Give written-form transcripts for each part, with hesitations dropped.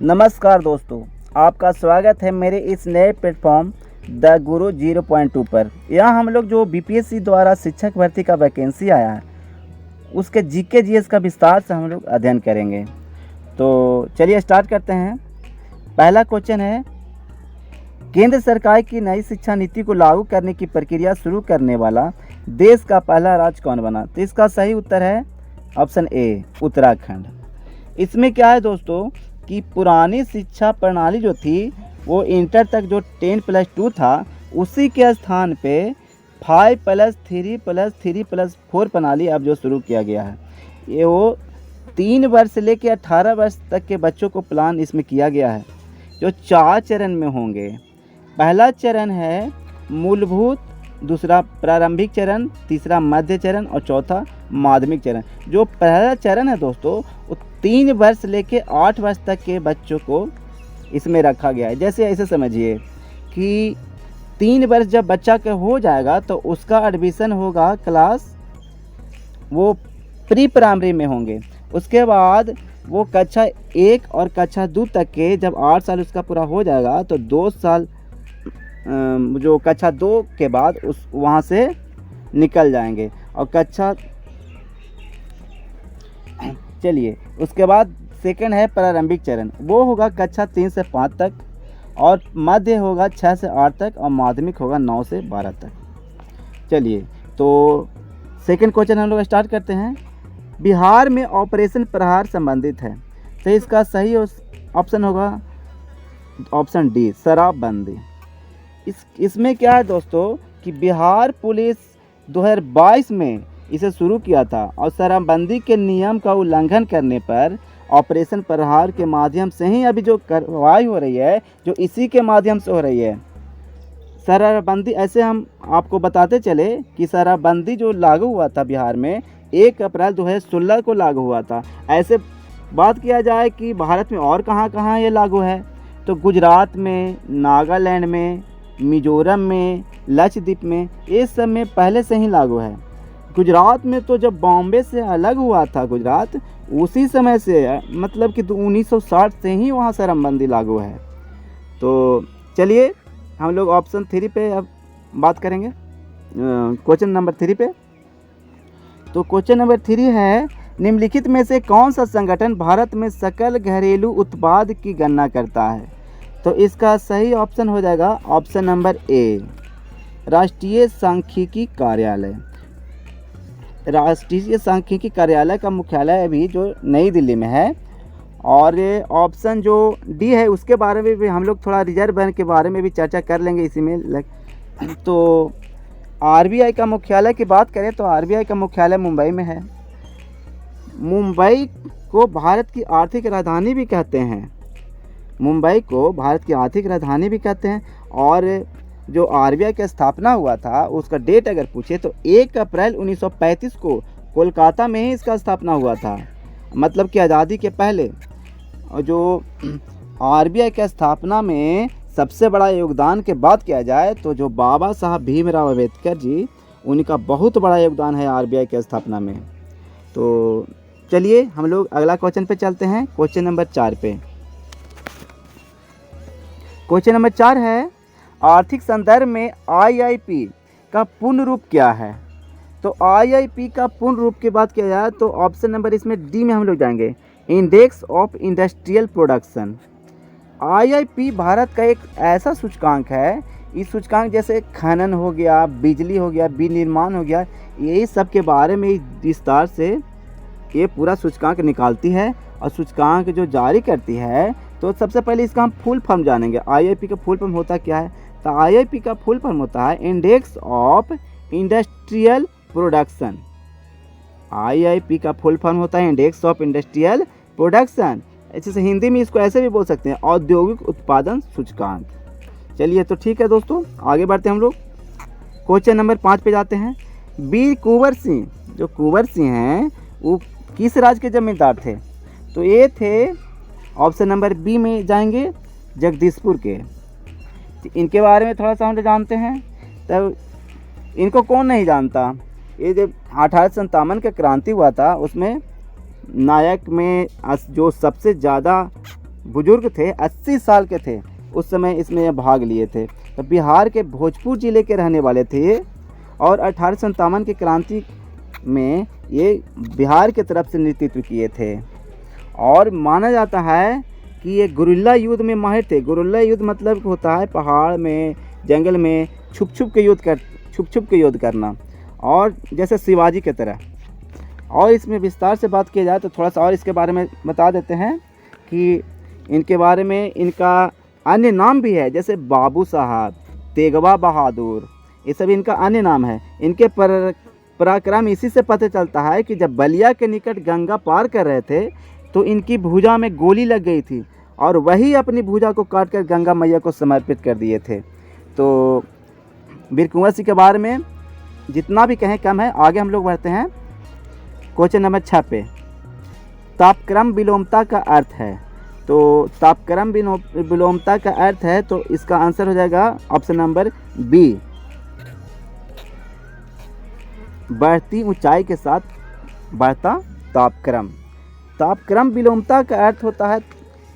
नमस्कार दोस्तों, आपका स्वागत है मेरे इस नए प्लेटफॉर्म द गुरु 0.2 पर। यहाँ हम लोग जो बीपीएससी द्वारा शिक्षक भर्ती का वैकेंसी आया है उसके जीके जीएस का विस्तार से हम लोग अध्ययन करेंगे। तो चलिए स्टार्ट करते हैं। पहला क्वेश्चन है, केंद्र सरकार की नई शिक्षा नीति को लागू करने की प्रक्रिया शुरू करने वाला देश का पहला राज्य कौन बना? तो इसका सही उत्तर है ऑप्शन ए, उत्तराखंड। इसमें क्या है दोस्तों कि पुरानी शिक्षा प्रणाली जो थी वो इंटर तक जो 10+2 था उसी के स्थान पे 5+3+3+4 प्रणाली अब जो शुरू किया गया है। ये वो 3 वर्ष से लेकर 18 वर्ष तक के बच्चों को प्लान इसमें किया गया है, जो 4 चरण में होंगे। पहला चरण है मूलभूत, दूसरा प्रारंभिक चरण, तीसरा मध्य चरण और चौथा माध्यमिक चरण। जो पहला चरण है दोस्तों वो 3 वर्ष लेके 8 वर्ष तक के बच्चों को इसमें रखा गया है। जैसे ऐसे समझिए कि 3 वर्ष जब बच्चा का हो जाएगा तो उसका एडमिशन होगा क्लास वो प्री प्राइमरी में होंगे। उसके बाद वो कक्षा 1 और कक्षा 2 तक के जब 8 साल उसका पूरा हो जाएगा तो 2 साल जो कक्षा 2 के बाद उस वहाँ से निकल जाएंगे। और चलिए उसके बाद सेकंड है प्रारंभिक चरण, वो होगा कक्षा 3 से 5 तक, और मध्य होगा 6 से 8 तक, और माध्यमिक होगा 9 से 12 तक। चलिए तो सेकंड क्वेश्चन हम लोग स्टार्ट करते हैं। बिहार में ऑपरेशन प्रहार संबंधित है, तो इसका सही ऑप्शन होगा ऑप्शन डी, शराबबंदी। इसमें क्या है दोस्तों कि बिहार पुलिस 2022 में इसे शुरू किया था, और शराबबंदी के नियम का उल्लंघन करने पर ऑपरेशन प्रहार के माध्यम से ही अभी जो कार्रवाई हो रही है, जो इसी के माध्यम से हो रही है। शराबबंदी ऐसे हम आपको बताते चले कि शराबबंदी जो लागू हुआ था बिहार में 1 अप्रैल 2016 को लागू हुआ था। ऐसे बात किया जाए कि भारत में और कहाँ कहाँ ये लागू है, तो गुजरात में, नागालैंड में, मिजोरम में, लक्षद्वीप में, ये सब में पहले से ही लागू है। गुजरात में तो जब बॉम्बे से अलग हुआ था गुजरात, उसी समय से मतलब कि 1960 से ही वहाँ शराबबंदी लागू है। तो चलिए हम लोग ऑप्शन 3 पे अब बात करेंगे, क्वेश्चन नंबर 3 पे। तो क्वेश्चन नंबर 3 है, निम्नलिखित में से कौन सा संगठन भारत में सकल घरेलू उत्पाद की गणना करता है? तो इसका सही ऑप्शन हो जाएगा ऑप्शन नंबर ए, राष्ट्रीय सांख्यिकी कार्यालय। राष्ट्रीय सांख्यिकी कार्यालय का मुख्यालय अभी जो नई दिल्ली में है। और ऑप्शन जो डी है उसके बारे में भी हम लोग थोड़ा रिजर्व बैंक के बारे में भी चर्चा कर लेंगे इसी में। तो आरबीआई का मुख्यालय की बात करें तो आरबीआई का मुख्यालय मुंबई में है। मुंबई को भारत की आर्थिक राजधानी भी कहते हैं, मुंबई को भारत की आर्थिक राजधानी भी कहते हैं। और जो आरबीआई की स्थापना हुआ था उसका डेट अगर पूछे तो 1 अप्रैल 1935 को कोलकाता में ही इसका स्थापना हुआ था, मतलब कि आज़ादी के पहले। और जो आरबीआई की स्थापना में सबसे बड़ा योगदान के बात किया जाए तो जो बाबा साहब भीमराव अम्बेडकर जी, उनका बहुत बड़ा योगदान है आरबीआई की स्थापना में। तो चलिए हम लोग अगला क्वेश्चन पे चलते हैं, क्वेश्चन नंबर 4 पे। क्वेश्चन नंबर 4 है, आर्थिक संदर्भ में आईआईपी का पूर्ण रूप क्या है? तो आईआईपी का पूर्ण रूप की बात किया जाए तो ऑप्शन नंबर इसमें डी में हम लोग जाएंगे, index of industrial production. IIP Bharat का एक ऐसा सूचकांक है, इस सूचकांक जैसे खनन हो गया, बिजली हो गया, विनिर्माण हो गया, यही सब के बारे में विस्तार से ये पूरा सूचकांक निकालती है और सूचकांक जो जारी करती है। तो सबसे पहले इसका हम फुल फॉर्म जानेंगे, आईआईपी का फुल फॉर्म होता क्या है। तो आईआईपी का फुल फॉर्म होता है index of industrial production. IIP का फुल फॉर्म होता है इंडेक्स ऑफ इंडस्ट्रियल प्रोडक्शन। ऐसे हिंदी में इसको ऐसे भी बोल सकते हैं, औद्योगिक उत्पादन सूचकांक। चलिए तो ठीक है दोस्तों, आगे बढ़ते हैं हम लोग, क्वेश्चन नंबर 5 पे जाते हैं। वीर कुंवर सिंह, जो कुंवर सिंह हैं वो किस राज्य के जमींदार थे? तो ये थे ऑप्शन नंबर बी में जाएंगे, जगदीशपुर के। इनके बारे में थोड़ा सा हम जानते हैं। तब इनको कौन नहीं जानता, ये जब 1857 का क्रांति हुआ था उसमें नायक में जो सबसे ज़्यादा बुजुर्ग थे, 80 साल के थे उस समय इसमें भाग लिए थे। तो बिहार के भोजपुर ज़िले के रहने वाले थे ये, और 1857 की क्रांति में ये बिहार की तरफ से नेतृत्व किए थे। और माना जाता है कि ये गुरिल्ला युद्ध में माहिर थे। गुरिल्ला युद्ध मतलब होता है पहाड़ में, जंगल में छुप छुप के युद्ध करना, और जैसे शिवाजी की तरह। और इसमें विस्तार से बात की जाए तो थोड़ा सा और इसके बारे में बता देते हैं कि इनके बारे में इनका अन्य नाम भी है, जैसे बाबू साहब, तेगवा बहादुर, ये सब इनका अन्य नाम है। इनके पराक्रम इसी से पता चलता है कि जब बलिया के निकट गंगा पार कर रहे थे तो इनकी भुजा में गोली लग गई थी, और वही अपनी भुजा को काटकर गंगा मैया को समर्पित कर दिए थे। तो वीर कुंवर सिंह के बारे में जितना भी कहें कम है। आगे हम लोग बढ़ते हैं क्वेश्चन नंबर 6 पे। तापक्रम विलोमता का अर्थ है। तो तापक्रम विलोमता का अर्थ है, तो इसका आंसर हो जाएगा ऑप्शन नंबर बी, बढ़ती ऊंचाई के साथ बढ़ता तापक्रम। तापक्रम विलोमता का अर्थ होता है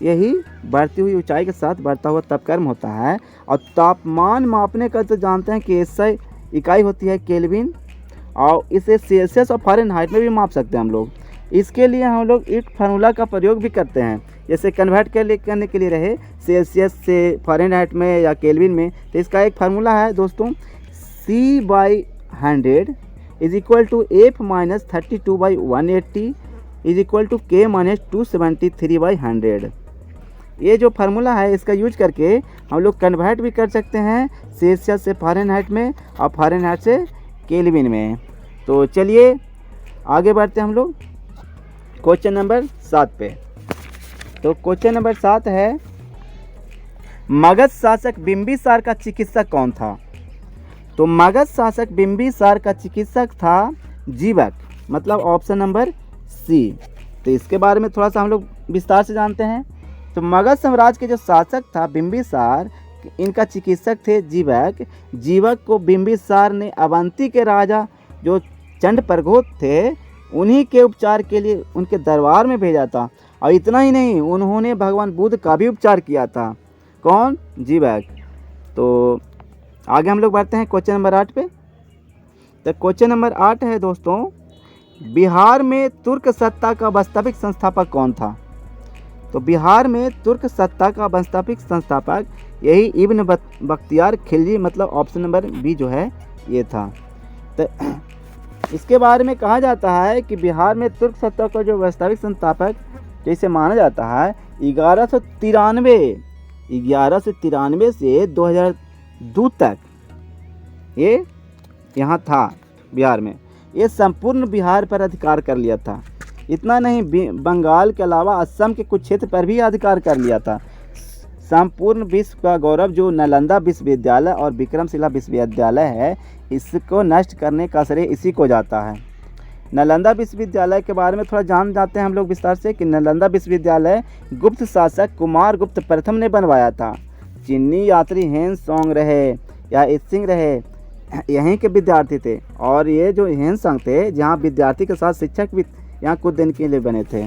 यही, बढ़ती हुई ऊंचाई के साथ बढ़ता हुआ तापक्रम होता है। और तापमान मापने का तो जानते हैं कि SI इकाई होती है केल्विन, और इसे सेल्सियस और फ़ारेनहाइट में भी माप सकते हैं हम लोग। इसके लिए हम लोग एक फार्मूला का प्रयोग भी करते हैं, जैसे कन्वर्ट करने के लिए रहे सेल्सियस से फ़ारेनहाइट में या केल्विन में, तो इसका एक फार्मूला है दोस्तों, C/100 = F - 32/180 = K - 273/100। ये जो फार्मूला है इसका यूज करके हम लोग कन्वर्ट भी कर सकते हैं सेल्सियस से फ़ारेनहाइट में और फ़ारेनहाइट से केल्विन में। तो चलिए आगे बढ़ते हैं हम लोग क्वेश्चन नंबर 7 पे। तो क्वेश्चन नंबर 7 है, मगध शासक बिंबिसार का चिकित्सक कौन था? तो मगध शासक बिंबिसार का चिकित्सक था जीवक, मतलब ऑप्शन नंबर सी। तो इसके बारे में थोड़ा सा हम लोग विस्तार से जानते हैं। तो मगध साम्राज्य के जो शासक था बिंबिसार, इनका चिकित्सक थे जीवक। जीवक को बिंबिसार ने अवंती के राजा जो चंडप्रघोत थे उन्हीं के उपचार के लिए उनके दरबार में भेजा था। और इतना ही नहीं, उन्होंने भगवान बुद्ध का भी उपचार किया था। कौन? जीवक। तो आगे हम लोग बढ़ते हैं क्वेश्चन नंबर 8 पे। तो क्वेश्चन नंबर 8 है दोस्तों, बिहार में तुर्क सत्ता का वास्तविक संस्थापक कौन था? तो बिहार में तुर्क सत्ता का वास्तविक संस्थापक यही इब्न बख्तियार खिलजी, मतलब ऑप्शन नंबर बी जो है ये था। तो इसके बारे में कहा जाता है कि बिहार में तुर्क सत्ता का जो वास्तविक संस्थापक जैसे माना जाता है 1193 से 2002 तक ये यहाँ था बिहार में। ये संपूर्ण बिहार पर अधिकार कर लिया था। इतना नहीं, बंगाल के अलावा असम के कुछ क्षेत्र पर भी अधिकार कर लिया था। संपूर्ण विश्व का गौरव जो नालंदा विश्वविद्यालय और विक्रमशिला विश्वविद्यालय है, इसको नष्ट करने का श्रेय इसी को जाता है। नालंदा विश्वविद्यालय के बारे में थोड़ा जान जाते हैं हम लोग विस्तार से कि नालंदा विश्वविद्यालय गुप्त शासक कुमार गुप्त प्रथम ने बनवाया था। चीनी यात्री हेनसोंग रहे या इत्सिंग रहे, यहीं के विद्यार्थी थे। और ये जो हेनसोंग थे, जहाँ विद्यार्थी के साथ शिक्षक भी यहाँ कुछ दिन के लिए बने थे।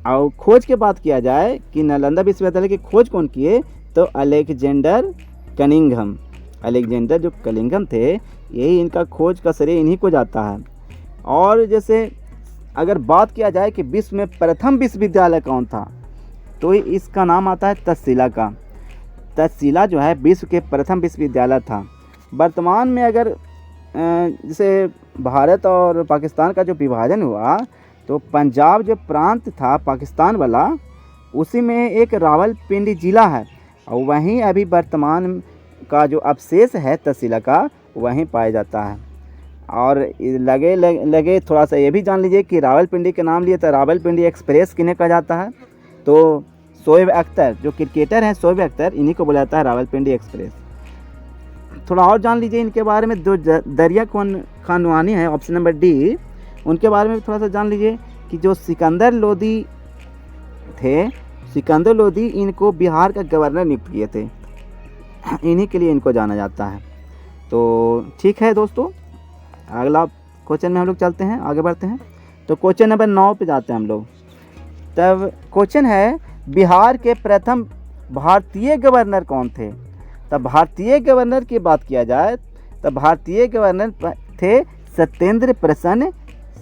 और खोज की बात किया जाए कि नालंदा विश्वविद्यालय की खोज कौन किए, तो अलेक्जेंडर कनिंघम। अलेक्जेंडर जो कनिंघम थे, यही इनका खोज का श्रेय इन्हीं को जाता है। और जैसे अगर बात किया जाए कि विश्व में प्रथम विश्वविद्यालय कौन था, तो इसका नाम आता है तक्षशिला का। तक्षशिला जो है विश्व के प्रथम विश्वविद्यालय था। वर्तमान में अगर जैसे भारत और पाकिस्तान का जो विभाजन हुआ, तो पंजाब जो प्रांत था पाकिस्तान वाला, उसी में एक रावलपिंडी ज़िला है, और वहीं अभी वर्तमान का जो अवशेष है तक्षशिला का वहीं पाया जाता है। और लगे थोड़ा सा ये भी जान लीजिए कि रावलपिंडी के नाम लिए तो रावलपिंडी एक्सप्रेस किन्हें कहा जाता है, तो शोएब अख्तर जो क्रिकेटर हैं, शोएब अख्तर, इन्हीं को बोला जाता है रावलपिंडी एक्सप्रेस। थोड़ा और जान लीजिए इनके बारे में। जो दरिया खान नवानी है, ऑप्शन नंबर डी, उनके बारे में भी थोड़ा सा जान लीजिए कि जो सिकंदर लोदी थे, सिकंदर लोदी इनको बिहार का गवर्नर नियुक्त किए थे। इन्हीं के लिए इनको जाना जाता है। तो ठीक है दोस्तों, अगला क्वेश्चन में हम लोग चलते हैं, आगे बढ़ते हैं। तो क्वेश्चन नंबर 9 पे जाते हैं हम लोग। तब क्वेश्चन है, बिहार के प्रथम भारतीय गवर्नर कौन थे? तब भारतीय गवर्नर की बात किया जाए तो भारतीय गवर्नर थे सत्येंद्र प्रसन्न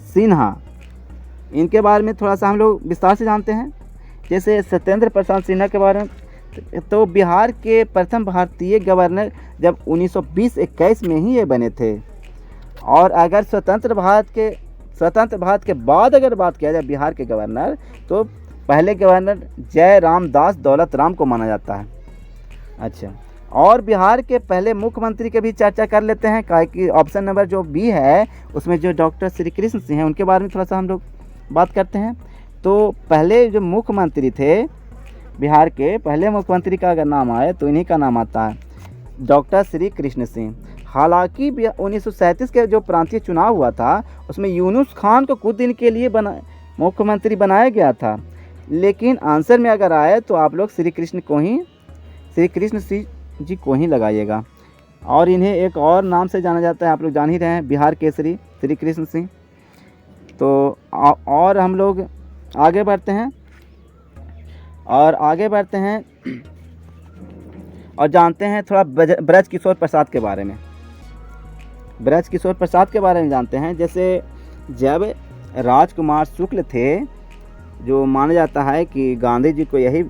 सिन्हा। इनके बारे में थोड़ा सा हम लोग विस्तार से जानते हैं। जैसे सत्येंद्र प्रसन्न सिन्हा के बारे में, तो बिहार के प्रथम भारतीय गवर्नर जब 1920-21 में ही ये बने थे। और अगर स्वतंत्र भारत के बाद अगर बात किया जाए बिहार के गवर्नर, तो पहले गवर्नर जय रामदास दौलत राम को माना जाता है। अच्छा, और बिहार के पहले मुख्यमंत्री की भी चर्चा कर लेते हैं, काहे कि ऑप्शन नंबर जो बी है उसमें जो डॉक्टर श्री कृष्ण सिंह हैं उनके बारे में थोड़ा सा हम लोग बात करते हैं। तो पहले जो मुख्यमंत्री थे बिहार के, पहले मुख्यमंत्री का अगर नाम आए तो इन्हीं का नाम आता है, डॉक्टर श्री कृष्ण सिंह। हालांकि 1937 के जो प्रांतीय चुनाव हुआ था उसमें यूनुस खान को कुछ दिन के लिए मुख्यमंत्री बनाया गया था, लेकिन आंसर में अगर आए तो आप लोग श्री कृष्ण सिंह जी को ही लगाइएगा। और इन्हें एक और नाम से जाना जाता है, आप लोग जान ही रहे हैं, बिहार केसरी श्री कृष्ण सिंह। तो और हम लोग आगे बढ़ते हैं और जानते हैं थोड़ा ब्रज किशोर प्रसाद के बारे में। ब्रज किशोर प्रसाद के बारे में जानते हैं। जैसे जब राजकुमार शुक्ल थे, जो माना जाता है कि गांधी जी को यही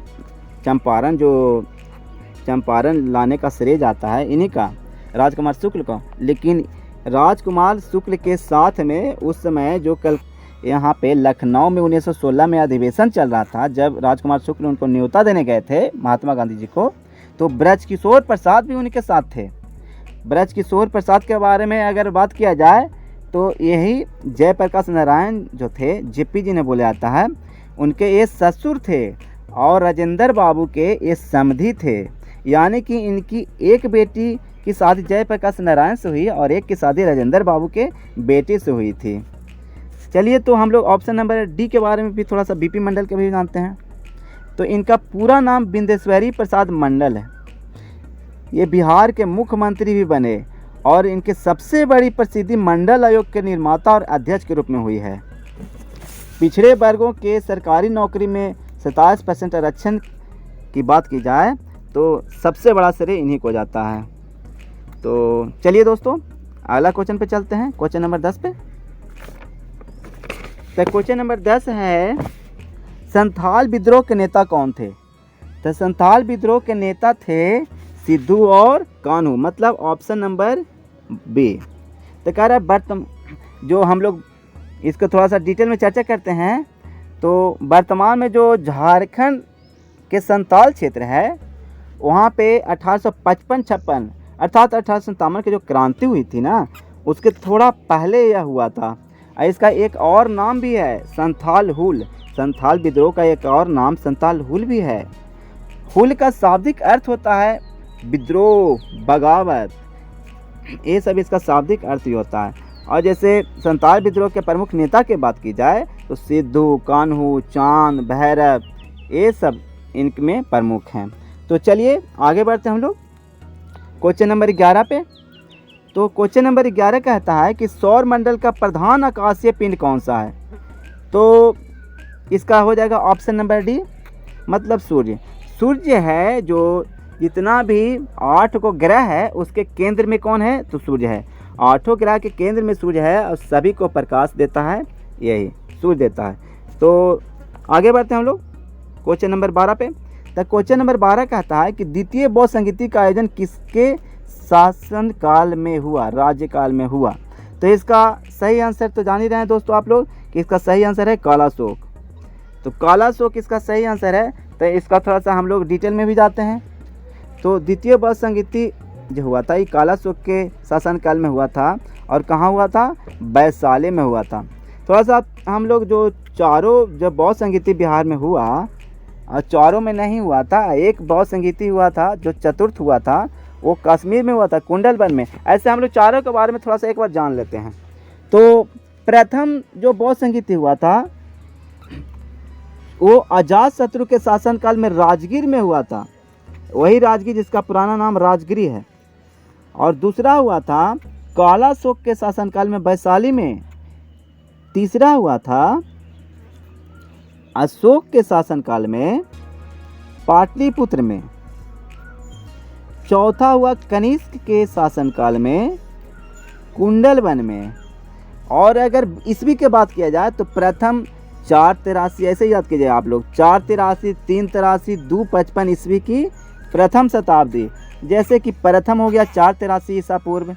चंपारण लाने का श्रेय जाता है इन्हीं का, राजकुमार शुक्ल का। लेकिन राजकुमार शुक्ल के साथ में उस समय जो कल यहाँ पे लखनऊ में 1916 में अधिवेशन चल रहा था, जब राजकुमार शुक्ल उनको न्योता देने गए थे महात्मा गांधी जी को, तो ब्रज किशोर प्रसाद भी उनके साथ थे। ब्रज किशोर प्रसाद के बारे में अगर बात किया जाए तो यही जयप्रकाश नारायण जो थे, जेपी जी ने बोला जाता है, उनके ये ससुर थे और राजेंद्र बाबू के ये समधी थे। यानी कि इनकी एक बेटी की शादी जयप्रकाश नारायण से हुई और एक की शादी राजेंद्र बाबू के बेटे से हुई थी। चलिए, तो हम लोग ऑप्शन नंबर डी के बारे में भी थोड़ा सा बीपी मंडल के भी जानते हैं। तो इनका पूरा नाम बिंदेश्वरी प्रसाद मंडल है। ये बिहार के मुख्यमंत्री भी बने और इनके सबसे बड़ी प्रसिद्धि मंडल आयोग के निर्माता और अध्यक्ष के रूप में हुई है। पिछड़े वर्गों के सरकारी नौकरी में 27% आरक्षण की बात की जाए तो सबसे बड़ा श्रेय इन्हीं को जाता है। तो चलिए दोस्तों, अगला क्वेश्चन पे चलते हैं, क्वेश्चन नंबर 10 पे। तो क्वेश्चन नंबर 10 है, संथाल विद्रोह के नेता कौन थे? तो संथाल विद्रोह के नेता थे सिद्धू और कान्हू, मतलब ऑप्शन नंबर बी। तो कह रहा है जो हम लोग इसको थोड़ा सा डिटेल में चर्चा करते हैं, तो वर्तमान में जो झारखंड के संथाल क्षेत्र है वहाँ पे 1855-56 अर्थात 1857 की जो क्रांति हुई थी ना, उसके थोड़ा पहले यह हुआ था। इसका एक और नाम भी है, संथाल हुल। संथाल विद्रोह का एक और नाम संथाल हुल भी है। हुल का शाब्दिक अर्थ होता है विद्रोह, बगावत, ये सब इसका शाब्दिक अर्थ ही होता है। और जैसे संथाल विद्रोह के प्रमुख नेता की बात की जाए तो सिद्धू, कान्हू, चांद, भैरव, ये सब इनमें प्रमुख हैं। तो चलिए आगे बढ़ते हैं हम लोग क्वेश्चन नंबर 11 पे। तो क्वेश्चन नंबर 11 कहता है कि सौर मंडल का प्रधान आकाशीय पिंड कौन सा है? तो इसका हो जाएगा ऑप्शन नंबर डी, मतलब सूर्य। सूर्य है, जो जितना भी 8 को ग्रह है उसके केंद्र में कौन है? तो सूर्य है। 8 ग्रह के केंद्र में सूर्य है और सभी को प्रकाश देता है, यही सूर्य देता है। तो आगे बढ़ते हैं हम लोग क्वेश्चन नंबर 12 पे। तो क्वेश्चन नंबर 12 कहता है कि द्वितीय बौद्ध संगीति का आयोजन किसके शासनकाल में हुआ, राज्यकाल में हुआ? तो इसका सही आंसर तो जान ही रहे हैं दोस्तों आप लोग कि इसका सही आंसर है कालाशोक। तो कालाशोक इसका सही आंसर है। तो इसका थोड़ा सा हम लोग डिटेल में भी जाते हैं। तो द्वितीय बौद्ध संगीति जो हुआ था ये कालाशोक के शासनकाल में हुआ था। और कहाँ हुआ था? वैशाली में हुआ था। थोड़ा सा हम लोग जो चारों जब बौद्ध संगीति बिहार में हुआ, और चारों में नहीं हुआ था, एक बौद्ध संगीति हुआ था जो चतुर्थ हुआ था, वो कश्मीर में हुआ था, कुंडलबन में। ऐसे हम लोग चारों के बारे में थोड़ा सा एक बार जान लेते हैं। तो प्रथम जो बौद्ध संगीति हुआ था वो अजात शत्रु के शासनकाल में राजगीर में हुआ था, वही राजगीर जिसका पुराना नाम राजगिरी है। और दूसरा हुआ था कालाशोक के शासनकाल में वैशाली में। तीसरा हुआ था अशोक के शासनकाल में पाटलिपुत्र में। चौथा हुआ कनिष्क के शासनकाल में कुंडलवन में। और अगर ईस्वी की बात किया जाए तो प्रथम 483, ऐसे याद कीजिए आप लोग, 483, 383, 255 ईस्वी की प्रथम शताब्दी। जैसे कि प्रथम हो गया 483 ईसा पूर्व,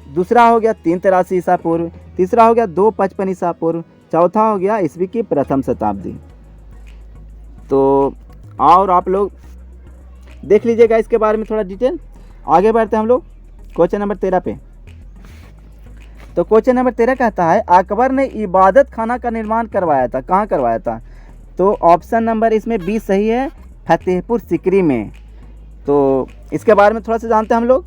दूसरा हो गया 383 ईसा पूर्व, तीसरा हो गया 255 ईसा पूर्व, चौथा हो गया ईस्वी की प्रथम शताब्दी। तो और आप लोग देख लीजिएगा इसके बारे में थोड़ा डिटेल। आगे बढ़ते हैं हम लोग क्वेश्चन नंबर 13 पे। तो क्वेश्चन नंबर 13 कहता है अकबर ने इबादत खाना का निर्माण करवाया था। कहाँ करवाया था? तो ऑप्शन नंबर इसमें 20 सही है, फतेहपुर सिकरी में। तो इसके बारे में थोड़ा सा जानते हैं हम लोग।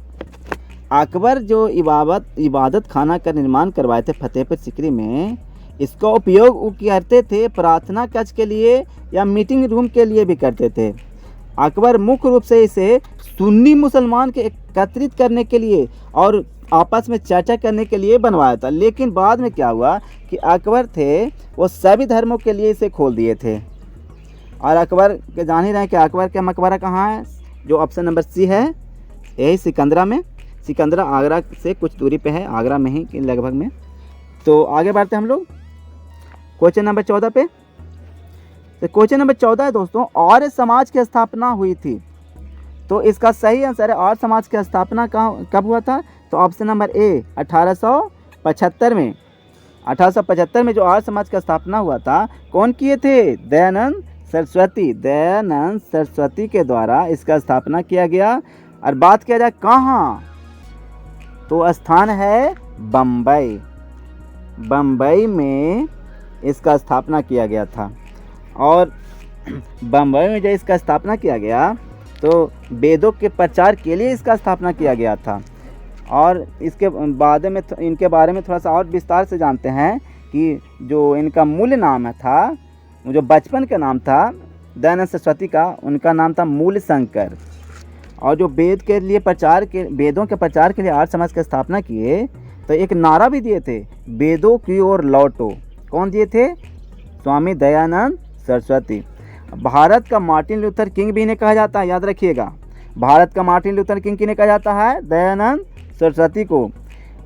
अकबर जो इबादत खाना का निर्माण करवाए थे फतेहपुर सिकरी में, इसका उपयोग वो करते थे प्रार्थना कक्ष के लिए या मीटिंग रूम के लिए भी करते थे। अकबर मुख्य रूप से इसे सुन्नी मुसलमान के एकत्रित करने के लिए और आपस में चर्चा करने के लिए बनवाया था। लेकिन बाद में क्या हुआ कि अकबर थे वो सभी धर्मों के लिए इसे खोल दिए थे। और अकबर के जान ही रहे हैं कि अकबर का मकबरा कहाँ है, जो ऑप्शन नंबर सी है, यही सिकंदरा में। सिकंदरा आगरा से कुछ दूरी पे है, आगरा में ही लगभग में। तो आगे बढ़ते हैं हम लोग क्वेश्चन नंबर 14 पे। तो क्वेश्चन नंबर 14 है दोस्तों, आर्य समाज की स्थापना हुई थी। तो इसका सही आंसर है आर्य समाज की स्थापना कब हुआ था? तो ऑप्शन नंबर ए 1875 में। 1875 में जो आर्य समाज का स्थापना हुआ था, कौन किए थे? दयानंद सरस्वती। दयानंद सरस्वती के द्वारा इसका स्थापना किया गया। और बात किया जाए कहाँ, तो स्थान है बम्बई। बम्बई में इसका स्थापना किया गया था। और बम्बई में जब इसका स्थापना किया गया तो वेदों के प्रचार के लिए इसका स्थापना किया गया था। और इसके बाद में इनके बारे में थोड़ा सा और विस्तार से जानते हैं कि जो इनका मूल नाम था, जो बचपन का नाम था दयानंद सरस्वती का, उनका नाम था मूल शंकर। और जो वेदों के प्रचार के लिए आर्य समाज की स्थापना किए तो एक नारा भी दिए थे, वेदों की ओर लौटो। कौन दिए थे? स्वामी दयानंद सरस्वती। भारत का मार्टिन लूथर किंग भी इन्हें कहा जाता है, याद रखिएगा। भारत का मार्टिन लूथर किंग किन्हें कहा जाता है? दयानंद सरस्वती को।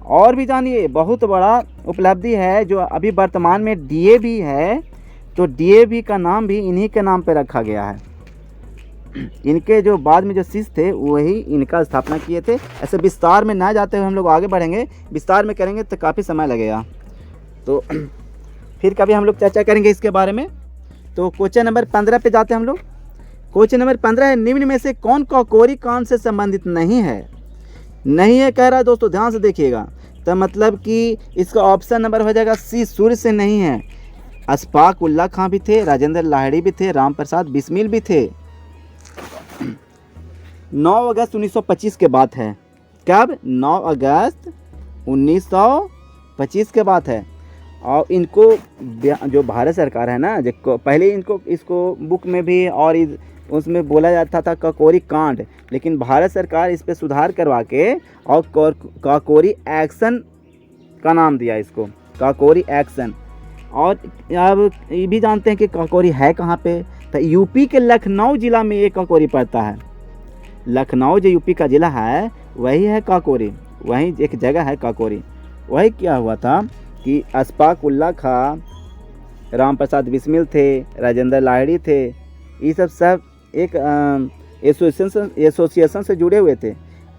और भी जानिए, बहुत बड़ा उपलब्धि है जो अभी वर्तमान में डीएवी है, तो डीएवी का नाम भी इन्हीं के नाम पे रखा गया है। इनके जो बाद में जो शिष्य थे वही इनका स्थापना किए थे। ऐसे विस्तार में ना जाते हुए हम लोग आगे बढ़ेंगे, विस्तार में करेंगे तो काफ़ी समय लगेगा, तो फिर कभी हम लोग चर्चा करेंगे इसके बारे में। तो क्वेश्चन नंबर 15 पे जाते हैं हम लोग। क्वेश्चन नंबर 15 है, निम्न में से कौन काकोरी कांड से संबंधित नहीं है? नहीं है कह रहा है दोस्तों, ध्यान से देखिएगा। तो मतलब कि इसका ऑप्शन नंबर हो जाएगा सी, सूर्य से नहीं है। अशफाक उल्ला खां भी थे, राजेंद्र लाहिड़ी भी थे, राम प्रसाद बिस्मिल भी थे। 9 अगस्त 1925 के बात है। कब? 9 अगस्त 1925 के बात है। और इनको जो भारत सरकार है ना, जो पहले इसको बुक में भी और उसमें बोला जाता था काकोरी कांड, लेकिन भारत सरकार इस पे सुधार करवा के और काकोरी एक्शन का नाम दिया इसको, काकोरी एक्शन। और अब ये भी जानते हैं कि काकोरी है कहाँ पे? तो यूपी के लखनऊ ज़िला में ये काकोरी पड़ता है। लखनऊ जो यूपी का ज़िला है वही है काकोरी, वहीं एक जगह है काकोरी। वही क्या हुआ था कि अशफाक उल्ला खां, राम प्रसाद बिस्मिल थे, राजेंद्र लाहिड़ी थे, ये सब एक एसोसिएशन से जुड़े हुए थे,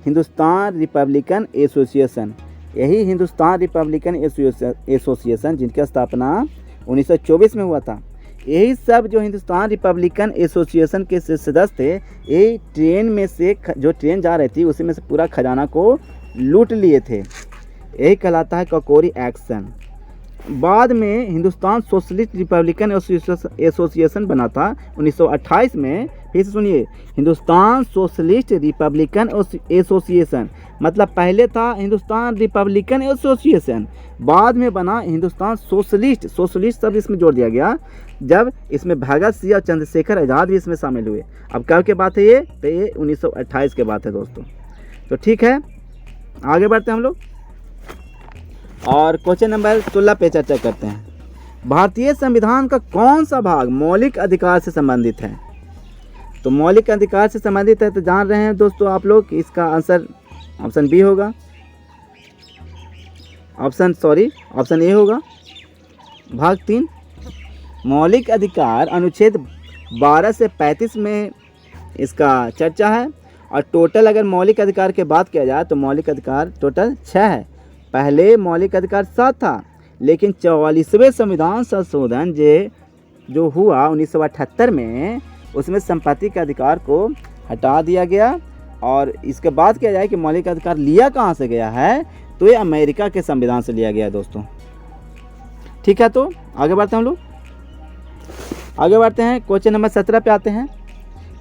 हिंदुस्तान रिपब्लिकन एसोसिएशन। यही हिंदुस्तान रिपब्लिकन एसोसिएशन जिनकी स्थापना 1924 में हुआ था, यही सब जो हिंदुस्तान रिपब्लिकन एसोसिएशन के सदस्य थे, ये ट्रेन में से जो ट्रेन जा रही थी उसी में से पूरा खजाना को लूट लिए थे। यही कहलाता है काकोरी एक्शन। बाद में हिंदुस्तान सोशलिस्ट रिपब्लिकन एसोसिएशन बना था 1928 में। फिर से सुनिए, हिंदुस्तान सोशलिस्ट रिपब्लिकन एसोसिएशन, मतलब पहले था हिंदुस्तान रिपब्लिकन एसोसिएशन, बाद में बना हिंदुस्तान सोशलिस्ट। सोशलिस्ट शब्द इसमें जोड़ दिया गया जब इसमें भगत सिंह और चंद्रशेखर आज़ाद भी इसमें शामिल हुए। अब कब के बात है ये? तो ये 1928 के बात है दोस्तों। तो ठीक है, आगे बढ़ते हैं हम लोग और क्वेश्चन नंबर 16 पे चर्चा करते हैं। भारतीय संविधान का कौन सा भाग मौलिक अधिकार से संबंधित है? तो मौलिक अधिकार से संबंधित है, तो जान रहे हैं दोस्तों आप लोग कि इसका आंसर ऑप्शन बी होगा, ऑप्शन ए होगा। भाग 3, मौलिक अधिकार अनुच्छेद 12 से 35 में इसका चर्चा है। और टोटल अगर मौलिक अधिकार की बात किया जाए तो मौलिक अधिकार टोटल 6 है। पहले मौलिक अधिकार 7 था, लेकिन 44वें संविधान संशोधन जो हुआ 1978 में, उसमें संपत्ति के अधिकार को हटा दिया गया। और इसके बाद किया जाए कि मौलिक अधिकार लिया कहाँ से गया है, तो ये अमेरिका के संविधान से लिया गया है दोस्तों। ठीक है, तो आगे बढ़ते हैं हम लोग, आगे बढ़ते हैं क्वेश्चन नंबर 17 पे आते हैं।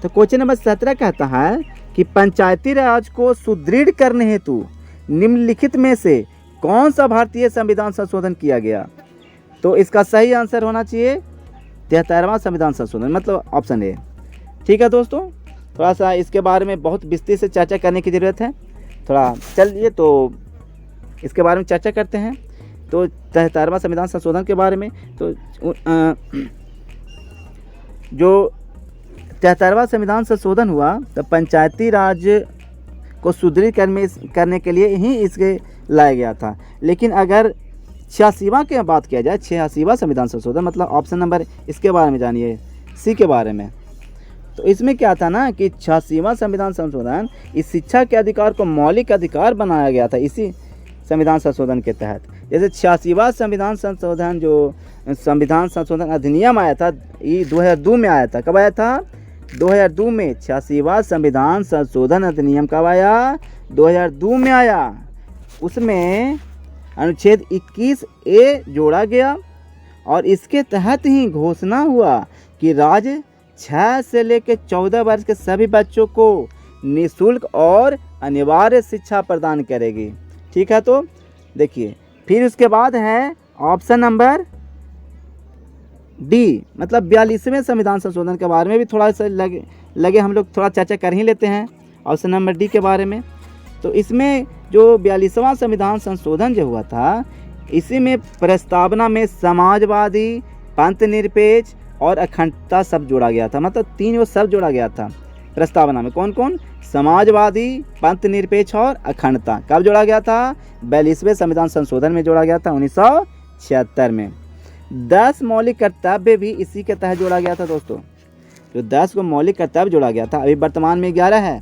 तो क्वेश्चन नंबर 17 कहता है कि पंचायती राज को सुदृढ़ करने हेतु निम्नलिखित में से कौन सा भारतीय संविधान संशोधन किया गया। तो इसका सही आंसर होना चाहिए 73वां संविधान संशोधन, मतलब ऑप्शन ए। ठीक है दोस्तों, थोड़ा सा इसके बारे में बहुत विस्तृत से चर्चा करने की ज़रूरत है। थोड़ा चलिए तो इसके बारे में चर्चा करते हैं। तो 73वां संविधान संशोधन के बारे में, तो जो 73वां संविधान संशोधन हुआ तो पंचायती राज को सुदृढ़ करने के लिए ही इसके लाया गया था। लेकिन अगर 86वां की बात किया जाए, 86वां संविधान संशोधन, मतलब ऑप्शन नंबर इसके बारे में जानिए, सी के बारे में। तो इसमें क्या था ना कि 86वां संविधान संशोधन इस शिक्षा के अधिकार को मौलिक अधिकार बनाया गया था इसी संविधान संशोधन के तहत। जैसे 86वां संविधान संशोधन जो संविधान संशोधन अधिनियम आया था, ये 2002 में आया था। कब आया था? 2002 में। 86वां संविधान संशोधन अधिनियम कब आया? 2002 में आया। उसमें अनुच्छेद 21A जोड़ा गया और इसके तहत ही घोषणा हुआ कि राज्य 6 से लेकर 14 वर्ष के सभी बच्चों को निःशुल्क और अनिवार्य शिक्षा प्रदान करेगी। ठीक है, तो देखिए फिर उसके बाद है ऑप्शन नंबर डी, मतलब 42वें संविधान संशोधन के बारे में भी थोड़ा सा लगे हम लोग थोड़ा चर्चा कर ही लेते हैं ऑप्शन नंबर डी के बारे में। तो इसमें जो 42वां संविधान संशोधन जो हुआ था, इसी में प्रस्तावना में समाजवादी, पंथ निरपेक्ष और अखंडता शब्द जोड़ा गया था। मतलब 3 वो शब्द जोड़ा गया था प्रस्तावना में। कौन कौन? समाजवादी, पंथ निरपेक्ष और अखंडता। कब जोड़ा गया था? 42वें संविधान संशोधन में जोड़ा गया था 1976 में। 10 मौलिक कर्तव्य भी इसी के तहत जोड़ा गया था दोस्तों। जो 10 को मौलिक कर्तव्य जोड़ा गया था, अभी वर्तमान में 11 है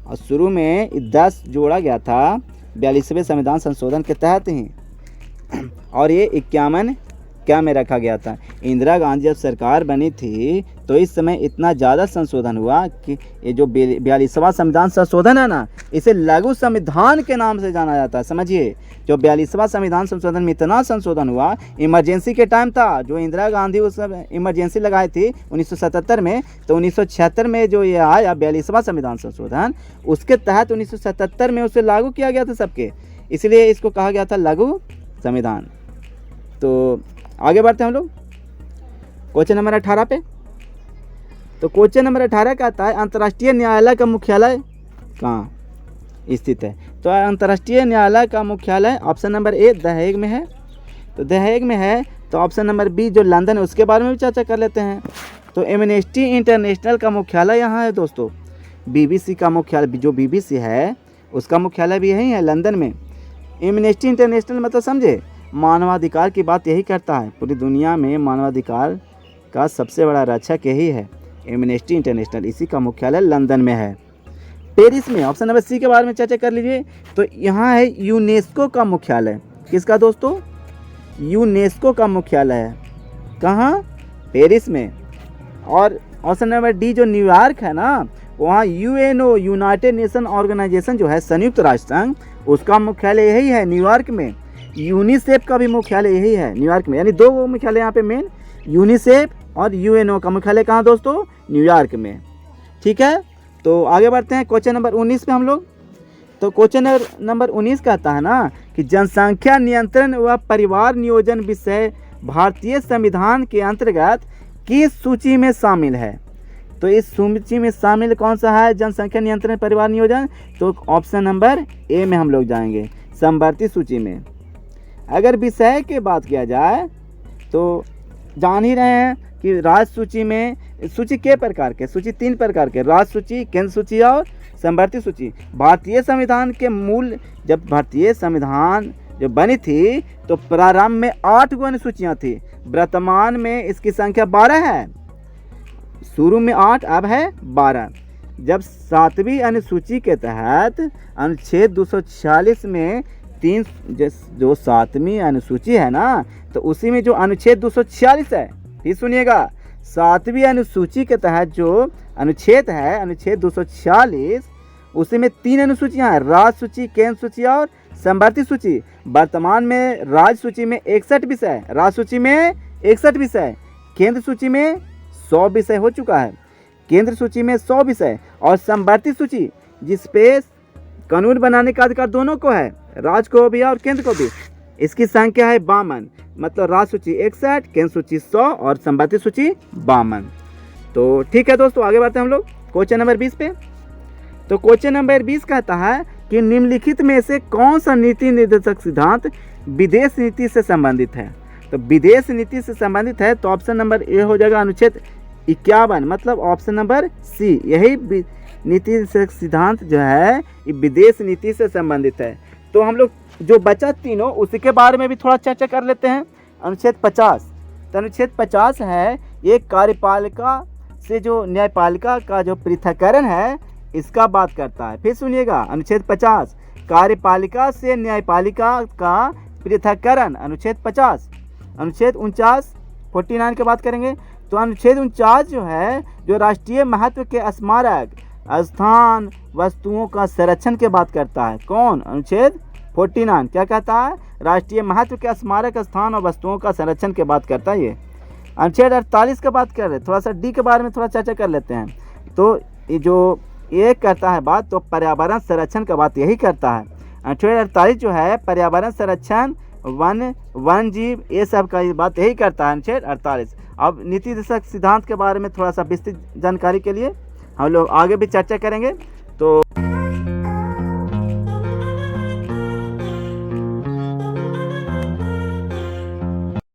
और शुरू में 10 जोड़ा गया था 42वें संविधान संशोधन के तहत ही। और ये 51 क्या में रखा गया था। इंदिरा गांधी जब सरकार बनी थी तो इस समय इतना ज़्यादा संशोधन हुआ कि ये जो 42वां संविधान संशोधन है ना, इसे लघु संविधान के नाम से जाना जाता है। समझिए, जो 42वां संविधान संशोधन में इतना संशोधन हुआ, इमरजेंसी के टाइम था, जो इंदिरा गांधी उस समय इमरजेंसी लगाई थी 1977 में, तो 1976 में जो ये आया 42वां संविधान संशोधन, उसके तहत 1977 में उसे लागू किया गया था सबके, इसलिए इसको कहा गया था लघु संविधान। तो आगे बढ़ते हैं हम लोग क्वेश्चन नंबर 18 पे। तो क्वेश्चन नंबर 18 कहता है अंतर्राष्ट्रीय न्यायालय का मुख्यालय कहाँ स्थित है। तो अंतर्राष्ट्रीय न्यायालय का मुख्यालय option number A the Hague में है। तो द हेग में है, तो ऑप्शन नंबर बी जो लंदन है उसके बारे में भी चर्चा कर लेते हैं। तो एमनेस्टी इंटरनेशनल का मुख्यालय यहाँ है दोस्तों। BBC का मुख्यालय, जो BBC है उसका मुख्यालय भी यही है लंदन में। एमनेस्टी इंटरनेशनल मतलब समझे, मानवाधिकार की बात यही करता है। पूरी दुनिया में मानवाधिकार का सबसे बड़ा रक्षक यही है, एमनेस्टी इंटरनेशनल। इसी का मुख्यालय लंदन में है। पेरिस में, ऑप्शन नंबर सी के बारे में चर्चा कर लीजिए। तो यहाँ है यूनेस्को का मुख्यालय। किसका दोस्तों? यूनेस्को का मुख्यालय है। कहाँ? पेरिस में। और ऑप्शन नंबर डी जो न्यूयॉर्क है ना, वहाँ UNO यूनाइटेड नेशन ऑर्गेनाइजेशन जो है, संयुक्त राष्ट्र संघ, उसका मुख्यालय यही है न्यूयॉर्क में। यूनिसेफ का भी मुख्यालय यही है न्यूयॉर्क में। यानी 2 मुख्यालय यहाँ पे मेन, यूनिसेफ और UNO का मुख्यालय कहाँ दोस्तों? न्यूयॉर्क में। ठीक है, तो आगे बढ़ते हैं क्वेश्चन नंबर 19 पे हम लोग। तो क्वेश्चन नंबर 19 कहता है ना कि जनसंख्या नियंत्रण व परिवार नियोजन विषय भारतीय संविधान के अंतर्गत किस सूची में शामिल है। तो इस सूची में शामिल कौन सा है जनसंख्या नियंत्रण परिवार नियोजन? तो ऑप्शन नंबर ए में हम लोग जाएंगे, समवर्ती सूची में। अगर विषय की बात किया जाए तो जान ही रहे हैं कि राज्य सूची में सूची के प्रकार के, सूची 3 प्रकार के, राज्य सूची, केंद्र सूची और समवर्ती सूची। भारतीय संविधान के मूल, जब भारतीय संविधान जो बनी थी तो प्रारंभ में 8 गो अनुसूचियाँ थी, वर्तमान में इसकी संख्या 12 है। शुरू में 8, अब है 12। जब 7वीं अनुसूची के तहत अनुच्छेद 246 में 3 जो 7वीं अनुसूची है ना, तो उसी में जो अनुच्छेद 246 है, फिर सुनिएगा, 7वीं अनुसूची के तहत जो अनुच्छेद है, अनुच्छेद 246, उसी में 3 अनुसूचियां हैं, राज्य सूची, केंद्र सूची और समवर्ती सूची। वर्तमान में राज्य सूची में 61 विषय, राज्य सूची में 61 विषय, केंद्र सूची में 100 विषय हो चुका है, केंद्र सूची में 100 विषय, और समवर्ती सूची जिसपे कानून बनाने का अधिकार दोनों को है, राज्य को भी और केंद्र को भी, इसकी संख्या है 52। मतलब राज्य सूची 61, केंद्र सूची 100 और समवर्ती सूची 52। तो ठीक है दोस्तों, आगे बढ़ते हैं हम लोग क्वेश्चन नंबर 20 पे। तो क्वेश्चन नंबर 20 कहता है कि निम्नलिखित में से कौन सा नीति निर्देशक सिद्धांत विदेश नीति से संबंधित है। तो विदेश नीति से संबंधित है तो ऑप्शन नंबर ए हो जाएगा अनुच्छेद 51, मतलब ऑप्शन नंबर सी, यही नीति निर्देशक सिद्धांत जो है ये विदेश नीति से संबंधित है। तो हम लोग जो बचा तीनों उसी के बारे में भी थोड़ा चर्चा कर लेते हैं। अनुच्छेद 50, तो अनुच्छेद 50 है ये कार्यपालिका से जो न्यायपालिका का जो पृथक्करण है इसका बात करता है। फिर सुनिएगा, अनुच्छेद 50 कार्यपालिका से न्यायपालिका का पृथक्करण, अनुच्छेद 50। अनुच्छेद 49 की बात करेंगे तो अनुच्छेद 49 जो है जो राष्ट्रीय महत्व के स्मारक स्थान वस्तुओं का संरक्षण की बात करता है। कौन? अनुच्छेद 49 क्या कहता है? राष्ट्रीय महत्व के स्मारक स्थान और वस्तुओं का संरक्षण की बात करता है ये। अनुच्छेद 48 की बात कर रहे, थोड़ा सा डी के बारे में थोड़ा चर्चा कर लेते हैं। तो ये जो एक करता है बात तो पर्यावरण संरक्षण का बात यही करता है। अनुच्छेद 48 जो है पर्यावरण संरक्षण, वन जीव ये सब का बात यही करता है अनुच्छेद 48। अब नीति निर्देशक सिद्धांत के बारे में थोड़ा सा विस्तृत जानकारी के लिए हम लोग आगे भी चर्चा करेंगे। तो